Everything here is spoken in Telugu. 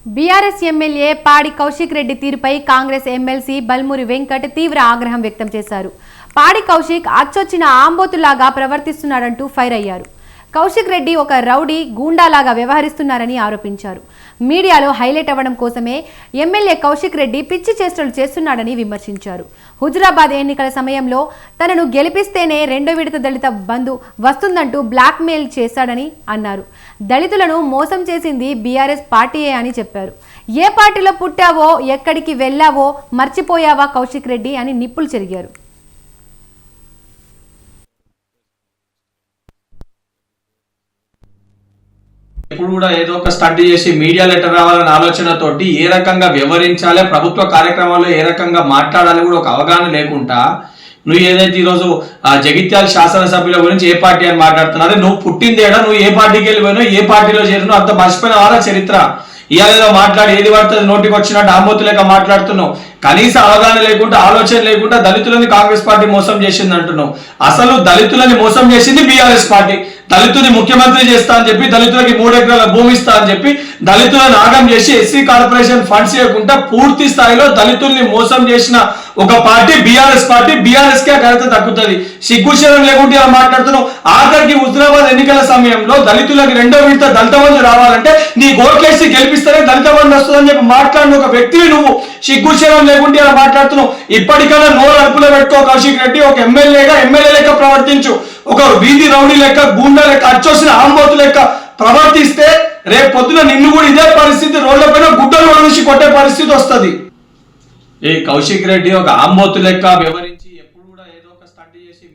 బీఆర్ఎస్ ఎమ్మెల్యే పాడి కౌశిక్ రెడ్డి తీరుపై కాంగ్రెస్ ఎమ్మెల్సీ బల్మూరి వెంకట్ తీవ్ర ఆగ్రహం వ్యక్తం చేశారు. పాడి కౌశిక్ అచ్చొచ్చిన ఆంబోతులాగా ప్రవర్తిస్తున్నాడంటూ ఫైర్ అయ్యారు. కౌశిక్ రెడ్డి ఒక రౌడీ గూండాలాగా వ్యవహరిస్తున్నారని ఆరోపించారు. మీడియాలో హైలైట్ అవ్వడం కోసమే ఎమ్మెల్యే కౌశిక్ రెడ్డి పిచ్చి చేష్టలు చేస్తున్నాడని విమర్శించారు. హుజురాబాద్ ఎన్నికల సమయంలో తనను గెలిపిస్తేనే రెండో విడత దళిత బంధు వస్తుందంటూ బ్లాక్మెయిల్ చేశాడని అన్నారు. దళితులను మోసం చేసింది బీఆర్ఎస్ పార్టీయే అని చెప్పారు. ఏ పార్టీలో పుట్టావో ఎక్కడికి వెళ్ళావో మర్చిపోయావా కౌశిక్ రెడ్డి అని నిప్పులు చెరిగారు. ఇప్పుడు కూడా ఏదో ఒక స్టంట్ చేసి మీడియా లెటర్ రావాలనే ఆలోచనతోటి ఏ రకంగా వ్యవహరించాలి, ప్రభుత్వ కార్యక్రమాల్లో ఏ రకంగా మాట్లాడాలి కూడా ఒక అవగాహన లేకుండా నువ్వు ఏదైతే ఈరోజు జగిత్యాల శాసనసభ్యుల గురించి ఏ పార్టీ అని మాట్లాడుతున్నారో, నువ్వు పుట్టిందేడా, నువ్వు ఏ పార్టీకి వెళ్ళిపోయినావు, ఏ పార్టీలో చేరినావు అంత మర్చిపోయిన వాళ్ళ చరిత్ర. ఇవాళ మాట్లాడి ఏది పడుతుంది నోటికి వచ్చినట్టు ఆంబోతు లేక మాట్లాడుతున్నావు. కనీస అవగాహన లేకుండా ఆలోచన లేకుండా దళితులని కాంగ్రెస్ పార్టీ మోసం చేసింది అంటున్నావు. అసలు దళితులని మోసం చేసింది బీఆర్ఎస్ పార్టీ. దళితుని ముఖ్యమంత్రి చేస్తా అని చెప్పి, దళితులకి 3 ఎకరాల భూమి ఇస్తా అని చెప్పి దళితులను ఆగం చేసి ఎస్సీ కార్పొరేషన్ ఫండ్స్ ఇవ్వకుండా పూర్తి స్థాయిలో దళితుల్ని మోసం చేసిన ఒక పార్టీ బీఆర్ఎస్ పార్టీ. బీఆర్ఎస్ కే ఘనత దక్కుతుంది. సిగ్గుశరం లేకుండా ఇలా మాట్లాడుతున్నావు. ఆఖరికి హుజురాబాద్ ఎన్నికల సమయంలో దళితులకి రెండో విడత దళిత బంధు రావాలంటే నీ ఓట్లేసి గెలిపిస్తేనే దళిత బంధు వస్తుందని చెప్పి మాట్లాడిన ఒక వ్యక్తివి నువ్వు. సిగ్గుశరం లేకుండా ఇలా మాట్లాడుతున్నావు. ఇప్పటికైనా నోరు అదుపులో పెట్టుకో కౌశిక్ రెడ్డి. ఒక ఎమ్మెల్యే లెక్క ప్రవర్తించు. ఒక వీధి రౌడీ లెక్క, గూండా లెక్క, అచ్చొసిన ఆంబోతు లెక్క ప్రవర్తిస్తే రేపు పొద్దున నిన్ను కూడా ఇదే పరిస్థితి, రోడ్ల పైన గుడ్డలు నుంచి కొట్టే పరిస్థితి వస్తుంది. ఈ కౌశిక్ రెడ్డి ఒక ఆంబోతు లెక్క